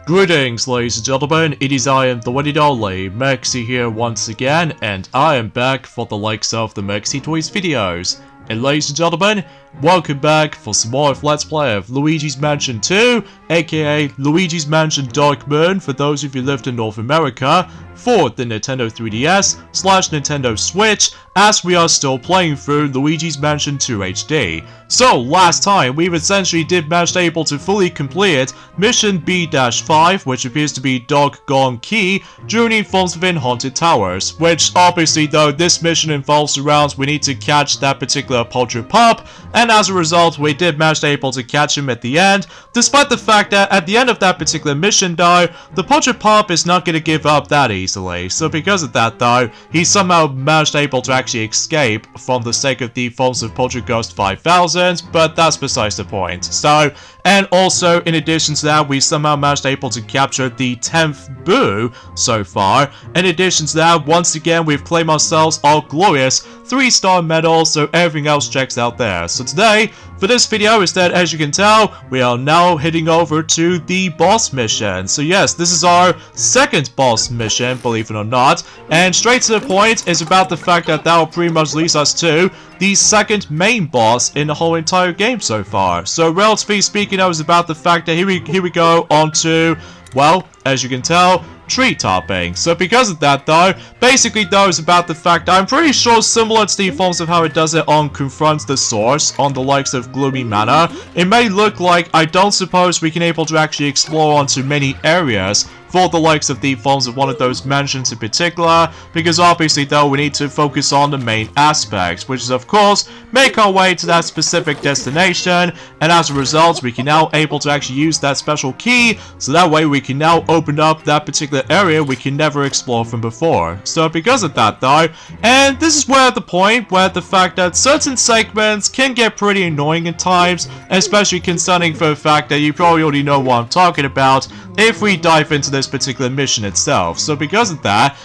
Greetings, ladies and gentlemen, it is I am the one and only Maxi here once again, and I am back for the likes of the Maxi Toys videos. And ladies and gentlemen, welcome back for some more of Let's Play of Luigi's Mansion 2, aka Luigi's Mansion Dark Moon for those of you who lived in North America, for the Nintendo 3DS/Nintendo Switch, as we are still playing through Luigi's Mansion 2 HD. So, last time, we essentially did manage able to fully complete Mission B-5, which appears to be Dog Gone Key, Journey Falls Within Haunted Towers, which obviously though this mission involves around we need to catch that particular poultry pup, and as a result we did manage able to catch him at the end, despite the fact that at the end of that particular mission though, the poultry pup is not going to give up that easily. So because of that though, he somehow managed able to actually escape from the sake of the Forms of Polterghost 5000, but that's besides the point. So, and also in addition to that, we somehow managed able to capture the 10th Boo so far. In addition to that, once again we've claimed ourselves our glorious 3-star medal, so everything else checks out there. So today, for this video, instead, as you can tell, we are now heading over to the boss mission. So yes, this is our second boss mission, believe it or not, and straight to the point is about the fact that will pretty much lead us to the second main boss in the whole entire game so far. So relatively speaking, that was about the fact that here we go on to, well, as you can tell, tree topping. So because of that though, basically though is about the fact that I'm pretty sure similar to the forms of how it does it on Confront the Source on the likes of Gloomy Manor, it may look like I don't suppose we can able to actually explore onto many areas for the likes of the forms of one of those mansions in particular, because obviously though we need to focus on the main aspects, which is of course make our way to that specific destination, and as a result we can now able to actually use that special key, so that way we can now open up that particular area we can never explore from before. So because of that though, and this is where the point where the fact that certain segments can get pretty annoying at times, especially concerning for the fact that you probably already know what I'm talking about if we dive into this particular mission itself. So because of that,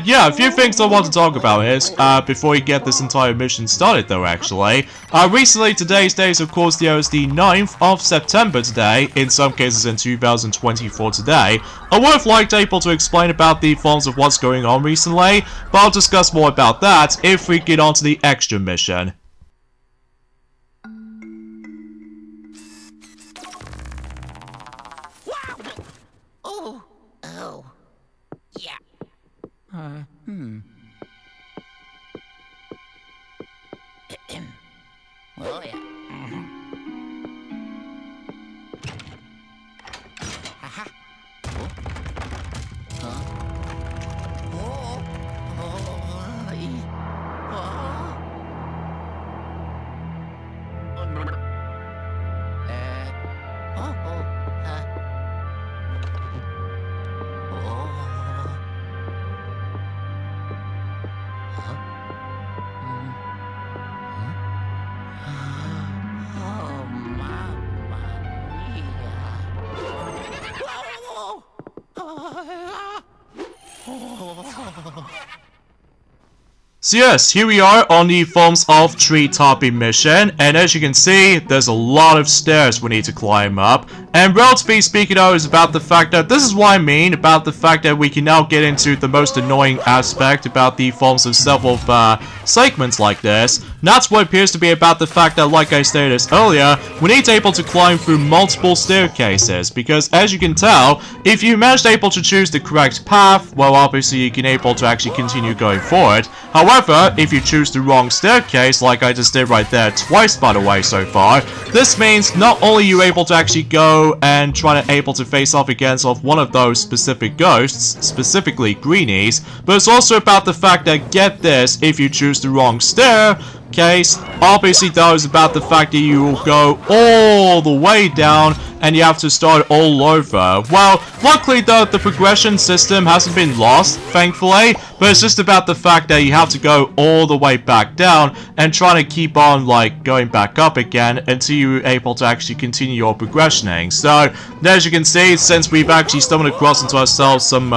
yeah, a few things I want to talk about is, before we get this entire mission started though actually. Recently, today's date is of course the 9th of September today, in some cases in 2024 today. I would have liked able to explain about the forms of what's going on recently, but I'll discuss more about that if we get on to the extra mission. Oh, yeah. Aha. Oh. Huh? Oh. Oh. So yes, here we are on the forms of tree topping mission, and as you can see, there's a lot of stairs we need to climb up. And relatively speaking though is about the fact that this is what I mean about the fact that we can now get into the most annoying aspect about the forms of several segments like this. And that's what appears to be about the fact that, like I stated earlier, we need to able to climb through multiple staircases, because as you can tell, if you manage to able to choose the correct path, well obviously you can able to actually continue going forward. However, if you choose the wrong staircase, like I just did right there twice by the way so far, this means not only you able to actually go and try to able to face off against one of those specific ghosts, specifically greenies, but it's also about the fact that, get this, if you choose the wrong staircase, obviously that is about the fact that you will go all the way down and you have to start all over. Well, luckily though, the progression system hasn't been lost, thankfully, but it's just about the fact that you have to go all the way back down and try to keep on, like, going back up again until you're able to actually continue your progressioning. So, as you can see, since we've actually stumbled across into ourselves some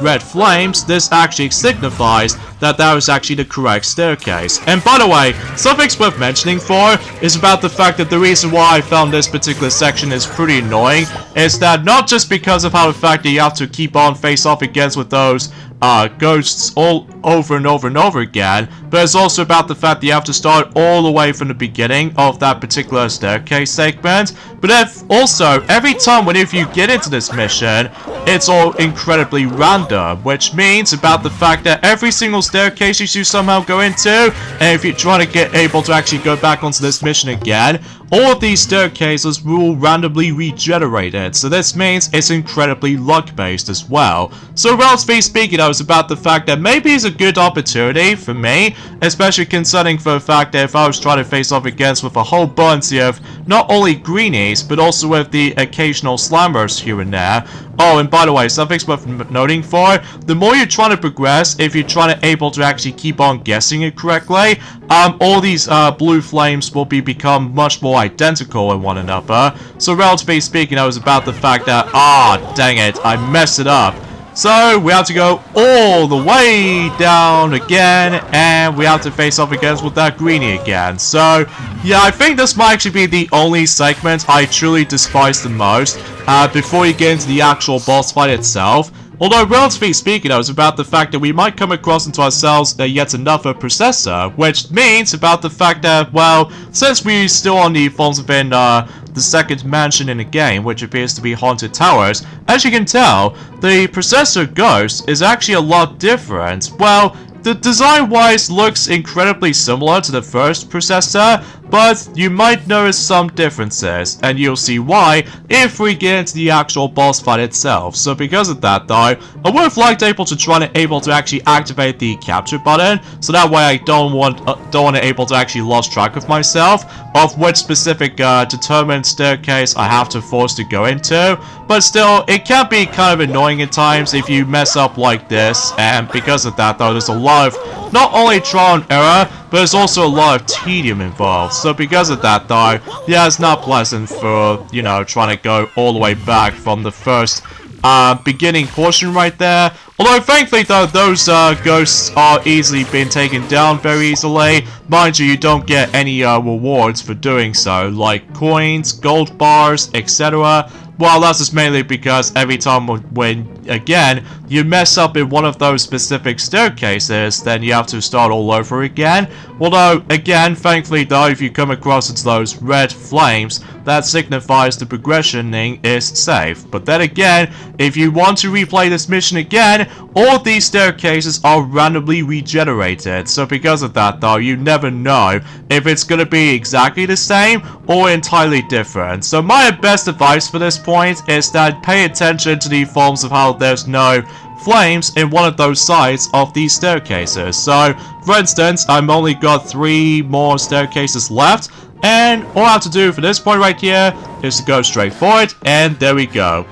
red flames, this actually signifies that was actually the correct staircase. And by the way, something's worth mentioning for is about the fact that the reason why I found this particular section is pretty annoying is that not just because of how the fact that you have to keep on face off against with those ghosts all over and over and over again, but it's also about the fact that you have to start all the way from the beginning of that particular staircase segment. But also, every time whenever you get into this mission, it's all incredibly random, which means about the fact that every single staircase you somehow go into, and if you're trying to get able to actually go back onto this mission again, all of these staircases will randomly regenerate it, so this means it's incredibly luck-based as well. So relatively speaking, I was about the fact that maybe it's a good opportunity for me, especially concerning for the fact that if I was trying to face off against with a whole bunch of not only greenies, but also with the occasional slammers here and there. Oh, and by the way, something's worth noting for, the more you're trying to progress, if you're trying to able to actually keep on guessing it correctly, all these blue flames will become much more identical in one another. So relatively speaking, I was about the fact that, dang it, I messed it up. So we have to go all the way down again, and we have to face off against with that greenie again. So yeah, I think this might actually be the only segment I truly despise the most before you get into the actual boss fight itself. Although, relatively speaking, I was about the fact that we might come across into ourselves yet another processor, which means about the fact that, well, since we're still on the forms within the second mansion in the game, which appears to be Haunted Towers, as you can tell, the processor ghost is actually a lot different. Well, the design-wise looks incredibly similar to the first processor, but you might notice some differences, and you'll see why if we get into the actual boss fight itself. So because of that though, I would have liked able to actually activate the capture button, so that way I don't want to able to actually lose track of myself of which specific determined staircase I have to force to go into. But still, it can be kind of annoying at times if you mess up like this, and because of that though, there's a lot of not only trial and error, but there's also a lot of tedium involved. So because of that though, yeah, it's not pleasant for, you know, trying to go all the way back from the first beginning portion right there. Although thankfully though, those ghosts are easily being taken down very easily. Mind you, you don't get any rewards for doing so, like coins, gold bars, etc. Well, that's just mainly because every time when, again, you mess up in one of those specific staircases, then you have to start all over again. Although, again, thankfully though, if you come across into those red flames, that signifies the progressioning is safe. But then again, if you want to replay this mission again, all of these staircases are randomly regenerated. So because of that though, you never know if it's going to be exactly the same or entirely different. So my best advice for this point is that pay attention to the forms of how there's no flames in one of those sides of these staircases. So, for instance, I've only got 3 more staircases left, and all I have to do for this point right here is to go straight forward, and there we go.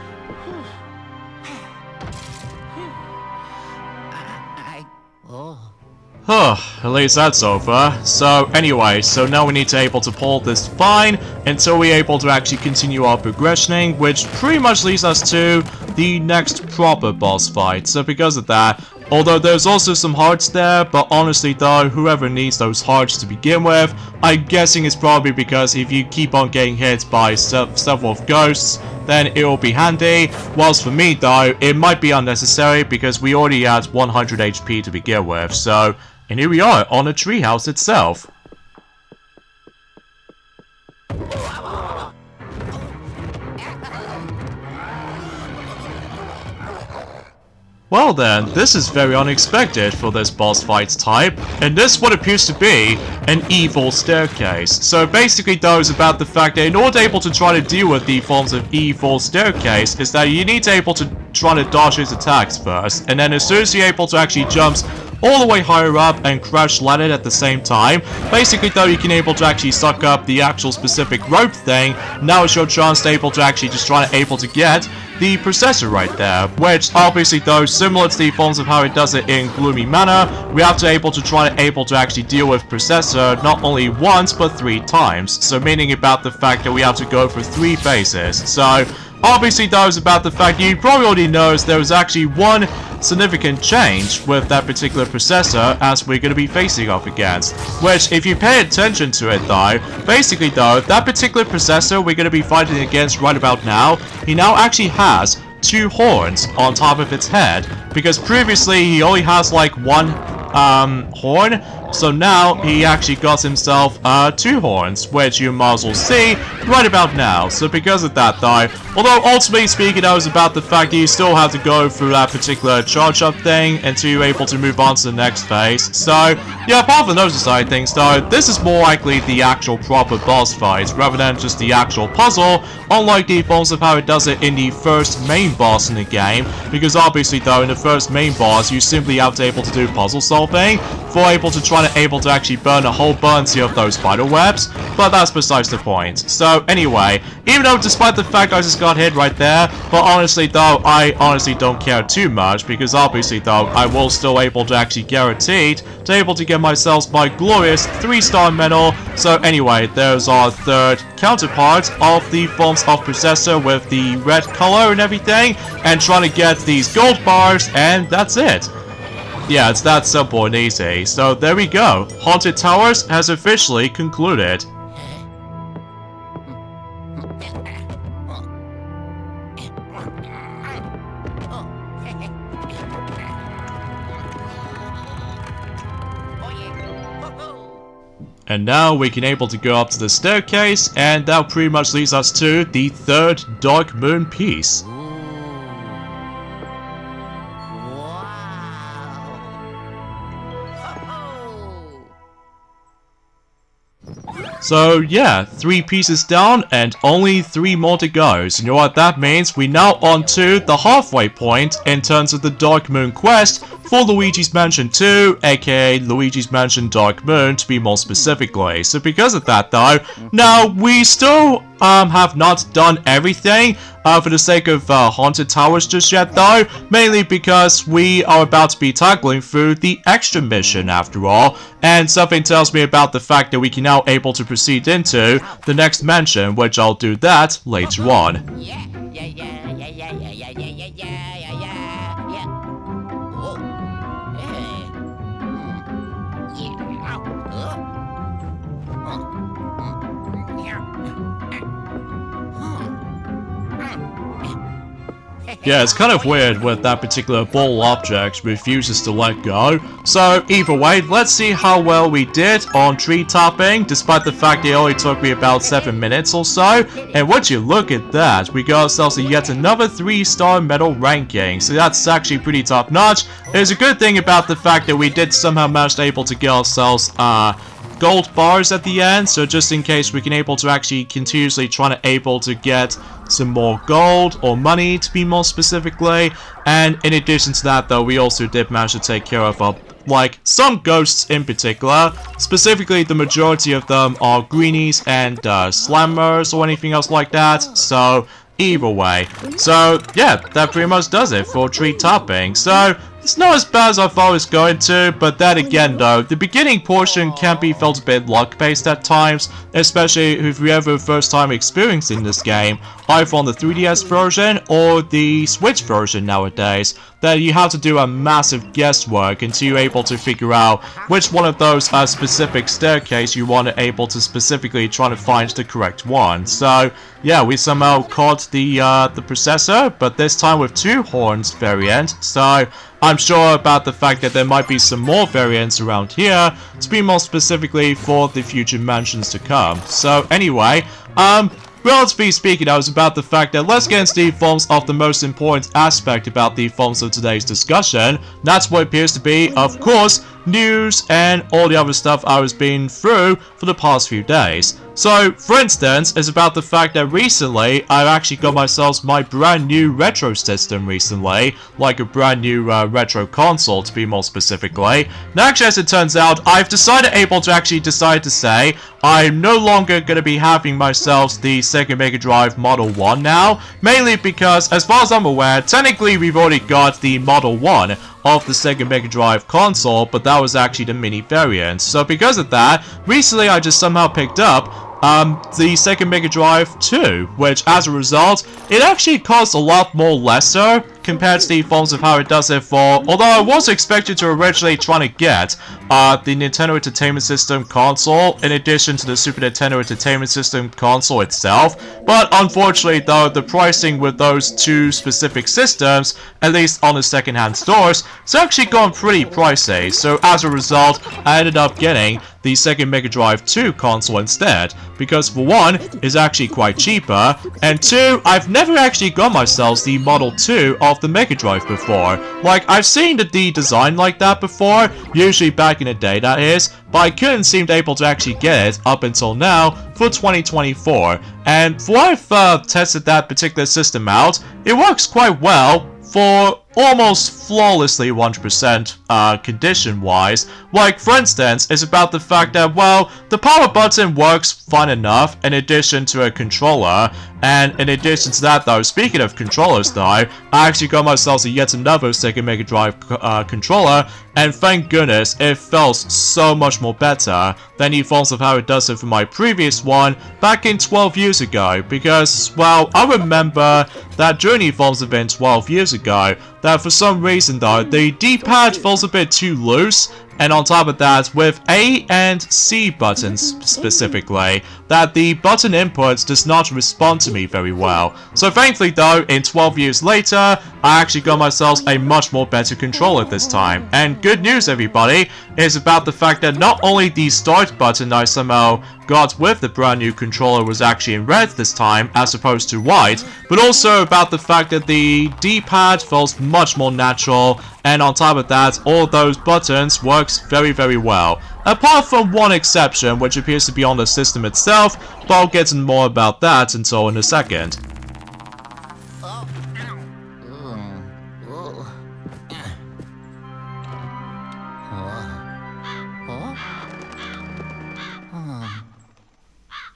At least that's over. So anyway, so now we need to able to pull this fine until we're able to actually continue our progressioning, which pretty much leads us to the next proper boss fight. So because of that, although there's also some hearts there, but honestly though, whoever needs those hearts to begin with, I'm guessing it's probably because if you keep on getting hit by several ghosts, then it will be handy. Whilst for me though, it might be unnecessary because we already had 100 HP to begin with. So, and here we are on the treehouse itself. Well then, this is very unexpected for this boss fight type, and this what appears to be an evil staircase. So basically though, it's about the fact that in order to able to try to deal with the forms of evil staircase, is that you need to able to try to dodge his attacks first, and then as soon as you're able to actually jump all the way higher up and crash land it at the same time, basically though you can able to actually suck up the actual specific rope thing. Now it's your chance to able to actually just try to able to get the processor right there, which obviously though, similar to the forms of how it does it in Gloomy Manor, we have to able to try to able to actually deal with processor not only once but 3 times. So meaning about the fact that we have to go for 3 phases. So obviously though, it's about the fact you probably already know there was actually one significant change with that particular processor as we're going to be facing off against. Which, if you pay attention to it though, basically though, that particular processor we're going to be fighting against right about now, he now actually has 2 horns on top of its head, because previously he only has like 1 horn. So now he actually got himself 2 horns, which you might as well see right about now. So because of that though, although ultimately speaking that was about the fact that you still have to go through that particular charge up thing until you're able to move on to the next phase. So yeah, apart from those side things though, this is more likely the actual proper boss fight rather than just the actual puzzle, unlike the forms of how it does it in the first main boss in the game. Because obviously though, in the first main boss you simply have to able to do puzzle solving for able to actually burn a whole bunch of those spider webs, but that's besides the point. So anyway, even though despite the fact I just got hit right there, but honestly though, I honestly don't care too much, because obviously though, I will still able to actually guaranteed to able to get myself my glorious 3-star medal. So anyway, there's our third counterpart of the forms of processor with the red color and everything, and trying to get these gold bars, and that's it. Yeah, it's that simple and easy. So there we go. Haunted Towers has officially concluded. And now we can able to go up to the staircase, and that pretty much leads us to the 3rd Dark Moon piece. So yeah, 3 pieces down and only 3 more to go. So you know what that means? We're now on to the halfway point in terms of the Dark Moon quest for Luigi's Mansion 2, aka Luigi's Mansion Dark Moon to be more specifically. So because of that though, now we still have not done everything for the sake of Haunted Towers just yet though, mainly because we are about to be tackling through the extra mission after all, and something tells me about the fact that we can now able to proceed into the next mansion, which I'll do that later on. Yeah. Whoa. Yeah, it's kind of weird with that particular ball object refuses to let go. So either way, let's see how well we did on tree topping, despite the fact it only took me about 7 minutes or so. And would you look at that, we got ourselves yet another 3-star medal ranking, so that's actually pretty top notch. There's a good thing about the fact that we did somehow manage to able to get ourselves gold bars at the end, so just in case we can able to actually continuously trying to able to get some more gold or money to be more specifically. And in addition to that though, we also did manage to take care of like some ghosts in particular. Specifically, the majority of them are greenies and slammers or anything else like that. So either way, so yeah, that pretty much does it for tree topping. So it's not as bad as I thought it was going to, but then again though, the beginning portion can be felt a bit luck-based at times, especially if you're ever first time experiencing this game, either on the 3DS version or the Switch version nowadays, that you have to do a massive guesswork until you're able to figure out which one of those specific staircase you want to able to specifically try to find the correct one. So yeah, we somehow caught the processor, but this time with 2 horns variant, so I'm sure about the fact that there might be some more variants around here, to be more specifically for the future mansions to come. So anyway, relatively speaking, I was about the fact that let's get into the forms of the most important aspect about the forms of today's discussion. That's what appears to be, of course, news and all the other stuff I was being through for the past few days. So, for instance, it's about the fact that recently, I've actually got myself my brand new retro system recently, like a brand new retro console to be more specifically. Now actually, as it turns out, I've decided to say, I'm no longer going to be having myself the Sega Mega Drive Model 1 now, mainly because, as far as I'm aware, technically we've already got the Model 1 of the Sega Mega Drive console, but that was actually the mini variant. So because of that, recently I just somehow picked up the Sega Mega Drive 2, which as a result, it actually costs a lot more lesser compared to the forms of how it does it for, although I was expected to originally try to get the Nintendo Entertainment System console in addition to the Super Nintendo Entertainment System console itself, but unfortunately though, the pricing with those two specific systems, at least on the secondhand stores, has actually gone pretty pricey, so as a result, I ended up getting the Sega Mega Drive 2 console instead, because for one, it's actually quite cheaper, and two, I've never actually got myself the Model 2 of the Mega Drive before. Like, I've seen the design like that before, usually back in the day that is, but I couldn't seem able to actually get it up until now for 2024, and for what I've tested that particular system out, it works quite well for almost flawlessly 100% condition-wise. Like, for instance, it's about the fact that, well, the power button works fine enough in addition to a controller, and in addition to that though, speaking of controllers though, I actually got myself yet another Sega Mega Drive controller, and thank goodness, it felt so much more better than the forms of how it does it for my previous one back in 12 years ago, because, well, I remember that during the forms of it 12 years ago, that for some reason though, the D-pad feels a bit too loose, and on top of that, with A and C buttons specifically, that the button input does not respond to me very well. So thankfully though, in 12 years later, I actually got myself a much more better controller this time. And good news everybody, is about the fact that not only the start button I somehow got with the brand new controller was actually in red this time as opposed to white, but also about the fact that the D-pad feels much more natural, and on top of that, all those buttons works very well. Apart from one exception, which appears to be on the system itself, but I'll get into more about that until in a second.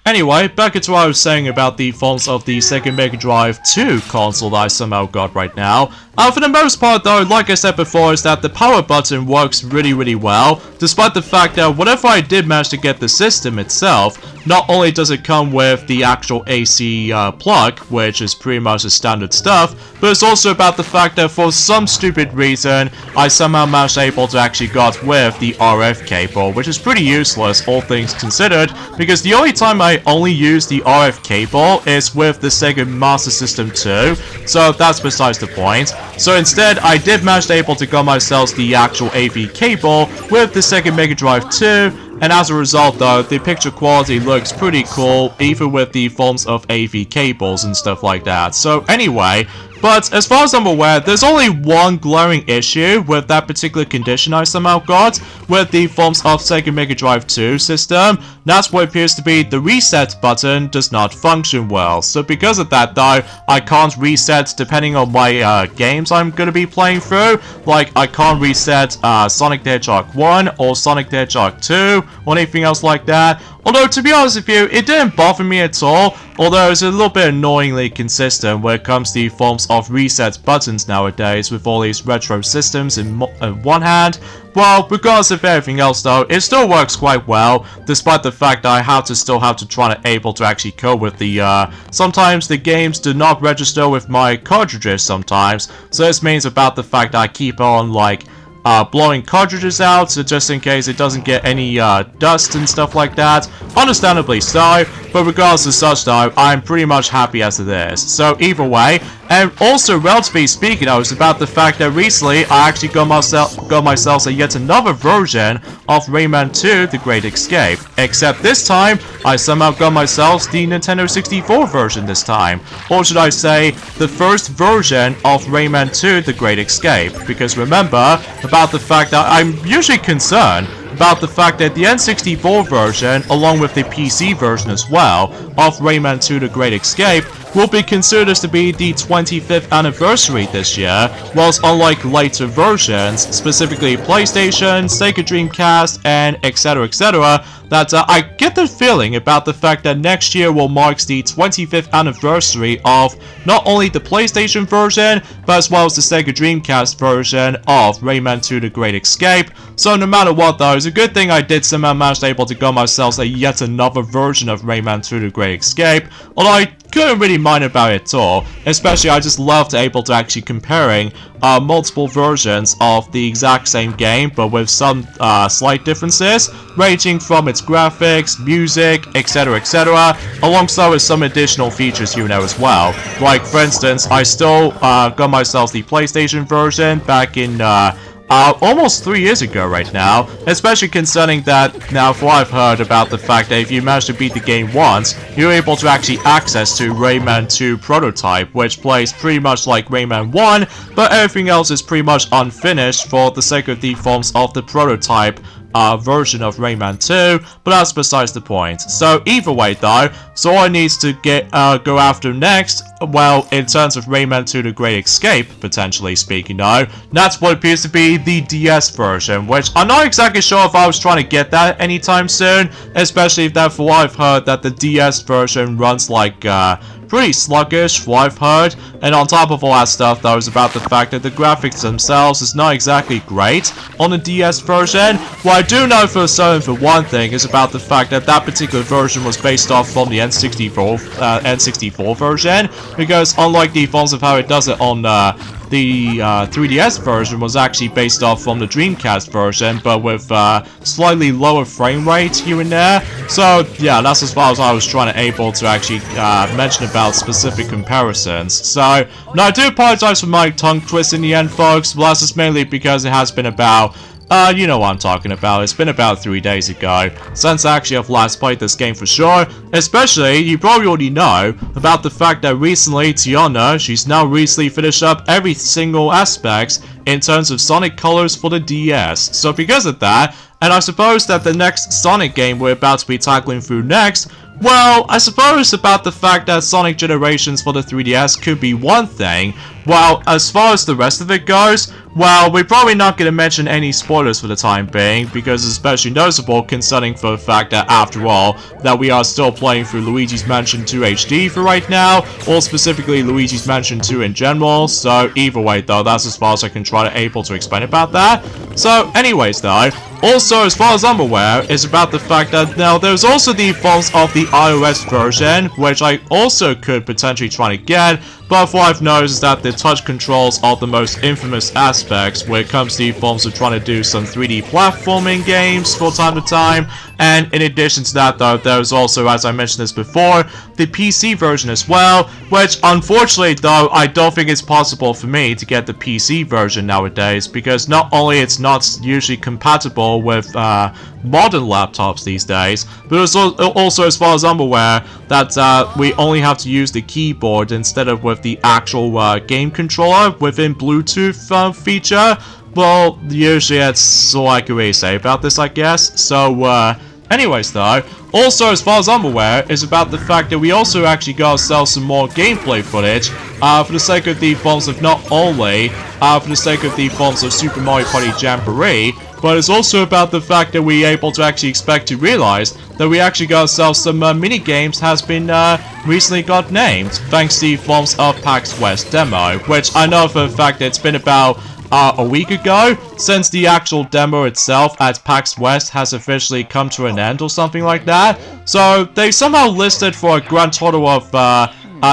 Anyway, back into what I was saying about the forms of the Sega Mega Drive 2 console that I somehow got right now. For the most part though, like I said before, is that the power button works really well, despite the fact that whenever I did manage to get the system itself, not only does it come with the actual AC plug, which is pretty much the standard stuff, but it's also about the fact that for some stupid reason, I somehow managed able to actually got with the RF cable, which is pretty useless, all things considered, because the only time I only use the RF cable is with the Sega Master System 2, so that's besides the point. So instead, I did manage able to get myself the actual AV cable with the Sega Mega Drive 2, and as a result though, the picture quality looks pretty cool, even with the forms of AV cables and stuff like that. So anyway, but as far as I'm aware, there's only one glaring issue with that particular condition I somehow got with the forms of Sega Mega Drive 2 system. That's what appears to be the reset button does not function well. So because of that though, I can't reset depending on my games I'm going to be playing through. Like, I can't reset Sonic the Hedgehog 1 or Sonic the Hedgehog 2 or anything else like that. Although, to be honest with you, it didn't bother me at all, although it's a little bit annoyingly consistent when it comes to the forms of reset buttons nowadays with all these retro systems in one hand. Well, regardless of everything else though, it still works quite well, despite the fact that I still have to try to able to actually cope with the, sometimes the games do not register with my cartridges sometimes, so this means about the fact that I keep on, like, blowing cartridges out, so just in case it doesn't get any dust and stuff like that. Understandably so, but regardless of such though, I'm pretty much happy as it is. So either way, and also relatively speaking, I was about the fact that recently I actually got myself a yet another version of Rayman 2: The Great Escape. Except this time, I somehow got myself the Nintendo 64 version this time. Or should I say, the first version of Rayman 2: The Great Escape. Because remember, about the fact that I'm usually concerned about the fact that the N64 version, along with the PC version as well, of Rayman 2: The Great Escape, will be considered to be the 25th anniversary this year, whilst unlike later versions, specifically PlayStation, Sega Dreamcast, and etc, that I get the feeling about the fact that next year will mark the 25th anniversary of not only the PlayStation version, but as well as the Sega Dreamcast version of Rayman 2: The Great Escape. So no matter what though, it's a good thing I did somehow manage able to get myself yet another version of Rayman 2: The Great Escape, although I couldn't really mind about it at all. Especially, I just loved able to actually comparing multiple versions of the exact same game, but with some slight differences, ranging from its graphics, music, etc., alongside with some additional features here and there as well. Like, for instance, I still got myself the PlayStation version back in almost 3 years ago right now, especially concerning that now for what I've heard about the fact that if you manage to beat the game once, you're able to actually access to Rayman 2 prototype, which plays pretty much like Rayman 1, but everything else is pretty much unfinished for the sake of the forms of the prototype version of Rayman 2, but that's besides the point. So either way though, so all I need to go after next, well, in terms of Rayman 2 The Great Escape, potentially speaking though, that's what appears to be the DS version, which I'm not exactly sure if I was trying to get that anytime soon, especially if that, for what I've heard, that the DS version runs like pretty sluggish, for what I've heard. And on top of all that stuff though, is about the fact that the graphics themselves is not exactly great on the DS version. What I do know for certain, for one thing, is about the fact that that particular version was based off from the N64 version, because unlike the forms of how it does it on the 3DS version was actually based off from the Dreamcast version, but with slightly lower frame rate here and there. So yeah, that's as far as I was trying to able to actually mention about specific comparisons. So now I do apologize for my tongue twist in the end, folks, but that's just mainly because it has been about you know what I'm talking about. It's been about 3 days ago since actually I've last played this game for sure. Especially, you probably already know about the fact that recently, Tiana, she's now recently finished up every single aspect in terms of Sonic Colors for the DS. So because of that, and I suppose that the next Sonic game we're about to be tackling through next, well, I suppose about the fact that Sonic Generations for the 3DS could be one thing, while as far as the rest of it goes, well, we're probably not going to mention any spoilers for the time being, because it's especially noticeable concerning for the fact that, after all, that we are still playing through Luigi's Mansion 2 HD for right now, or specifically Luigi's Mansion 2 in general. So either way though, that's as far as I can try to able to explain about that. So anyways though, also as far as I'm aware, is about the fact that now there's also the forms of the iOS version, which I also could potentially try to get, but what I've noticed is that the touch controls are the most infamous aspects when it comes to the forms of trying to do some 3D platforming games from time to time. And in addition to that though, there's also, as I mentioned this before, the PC version as well, which unfortunately though, I don't think it's possible for me to get the PC version nowadays, because not only it's not usually compatible with modern laptops these days, but it's also, as far as I'm aware, that we only have to use the keyboard instead of with the actual game controller within Bluetooth feature. Well, usually that's all I can really say about this, I guess. So, anyways though, also as far as I'm aware, is about the fact that we also actually got ourselves some more gameplay footage, for the sake of the forms of not only, for the sake of the forms of Super Mario Party Jamboree, but it's also about the fact that we're able to actually expect to realize that we actually got ourselves some mini games has been recently got named, thanks to the forms of PAX West demo, which I know for a fact that it's been about a week ago since the actual demo itself at PAX West has officially come to an end or something like that. So they somehow listed for a grand total of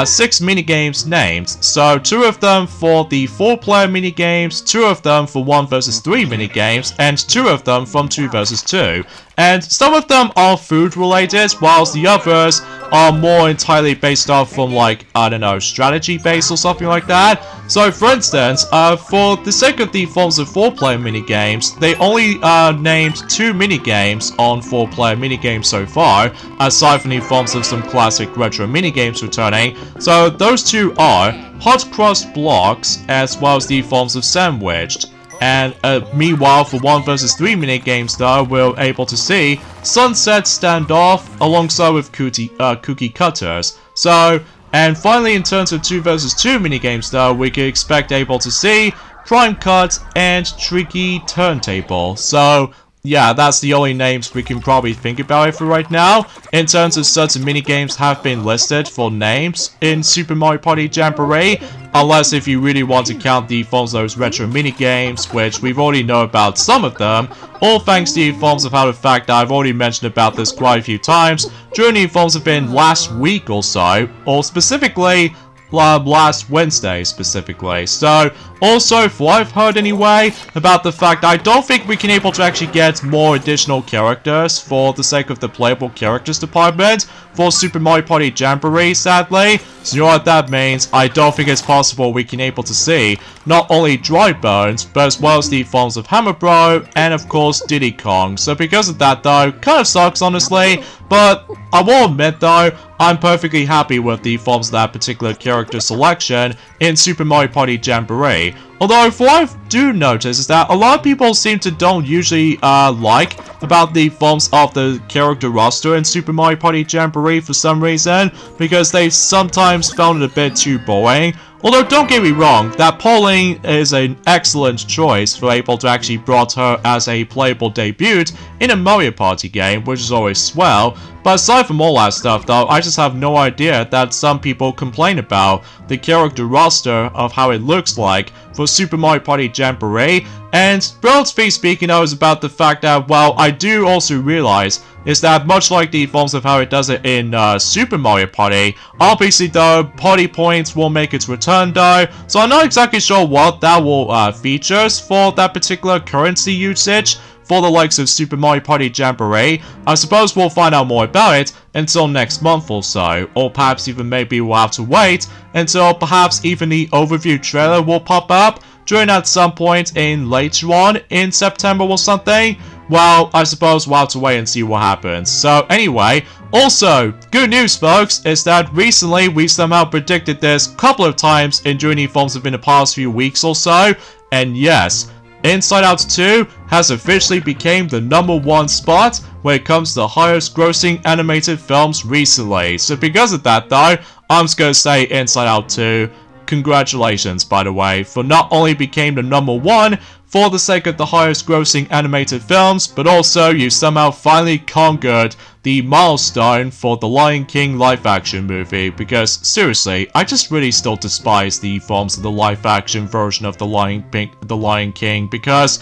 6 minigames named. So 2 of them for the 4-player minigames, 2 of them for 1 versus 3 minigames, and 2 of them from 2 versus 2. And some of them are food related, whilst the others are more entirely based off from, like, I don't know, strategy based or something like that. So for instance, for the sake of the forms of 4-player minigames, they only named 2 minigames on 4-player minigames so far, aside from the forms of some classic retro minigames returning. So those 2 are Hot Cross Blocks, as well as the forms of Sandwiched. And meanwhile, for 1 versus 3 minigames though, we're able to see Sunset Standoff alongside with Cookie Cutters. So, and finally in terms of 2 versus 2 minigames though, we can expect able to see Prime Cut and Tricky Turntable. So, yeah, that's the only names we can probably think about it for right now. In terms of certain minigames have been listed for names in Super Mario Party Jamboree, unless if you really want to count the forms of those retro minigames, which we've already know about some of them, all thanks to the forms of how the fact that I've already mentioned about this quite a few times during the forms have been last week or so, or specifically last Wednesday specifically. So, also, for what I've heard anyway, about the fact I don't think we can able to actually get more additional characters for the sake of the playable characters department for Super Mario Party Jamboree, sadly. So you know what that means? I don't think it's possible we can able to see not only Dry Bones, but as well as the forms of Hammer Bro, and of course Diddy Kong. So because of that though, kind of sucks honestly, but I will admit though, I'm perfectly happy with the forms of that particular character selection in Super Mario Party Jamboree. Although, for what I do notice is that a lot of people seem to don't usually like about the forms of the character roster in Super Mario Party Jamboree for some reason, because they sometimes found it a bit too boring. Although, don't get me wrong, that Pauline is an excellent choice for able to actually brought her as a playable debut in a Mario Party game, which is always swell. But aside from all that stuff though, I just have no idea that some people complain about the character roster of how it looks like for Super Mario Party Jamboree. And relatively speaking, I was about the fact that, well, I do also realize is that much like the forms of how it does it in Super Mario Party, obviously though, party points will make its return though, so I'm not exactly sure what that will features for that particular currency usage for the likes of Super Mario Party Jamboree. I suppose we'll find out more about it until next month or so, or perhaps even maybe we'll have to wait until perhaps even the overview trailer will pop up during at some point in later on in September or something. Well, I suppose we'll have to wait and see what happens. So anyway, also, good news folks, is that recently we somehow predicted this a couple of times in during the forms within the past few weeks or so, and yes, Inside Out 2 has officially became the #1 spot when it comes to the highest grossing animated films recently. So because of that though, I'm just gonna say Inside Out 2, congratulations by the way, for not only became the #1 for the sake of the highest grossing animated films, but also you somehow finally conquered the milestone for the Lion King live action movie, because seriously, I just really still despise the forms of the live action version of the Lion King, because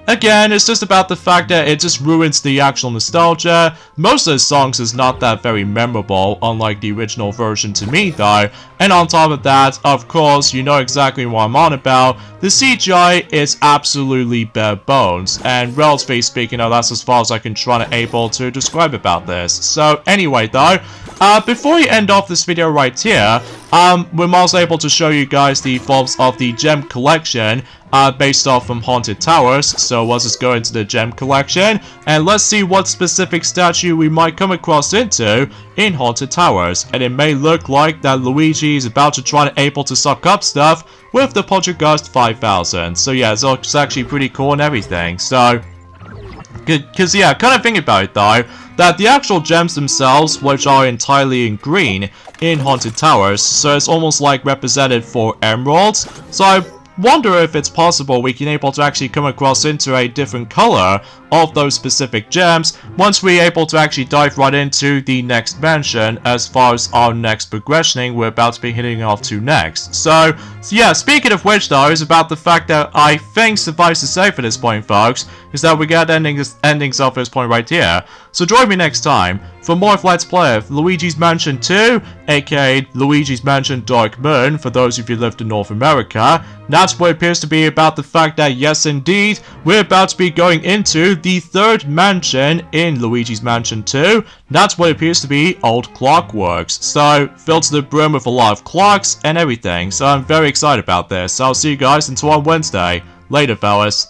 again, it's just about the fact that it just ruins the actual nostalgia. Most of the songs is not that very memorable, unlike the original version to me though. And on top of that, of course, you know exactly what I'm on about. The CGI is absolutely bare bones, and relatively speaking, that's as far as I can try to able to describe about this. So anyway though, before we end off this video right here, we're also able to show you guys the forms of the gem collection based off from Haunted Towers. So let's just go into the gem collection and let's see what specific statue we might come across into in Haunted Towers. And it may look like that Luigi is about to try to able to suck up stuff with the Poltergeist 5000. So yeah, it looks actually pretty cool and everything. So, because yeah, kind of think about it though, that the actual gems themselves, which are entirely in green in Haunted Towers, so it's almost like represented for emeralds. So I wonder if it's possible we can able to actually come across into a different color of those specific gems once we're able to actually dive right into the next mansion as far as our next progressioning we're about to be hitting off to next. So yeah, speaking of which though, is about the fact that I think suffice to say for this point folks, is that we got endings off this point right here. So join me next time for more of Let's Play of Luigi's Mansion 2, aka Luigi's Mansion Dark Moon for those of you who lived in North America. That's what it appears to be about the fact that yes indeed, we're about to be going into the third mansion in Luigi's Mansion 2. That's what it appears to be Old Clockworks. So filled to the brim with a lot of clocks and everything. So I'm very excited about this. I'll see you guys until on Wednesday. Later fellas.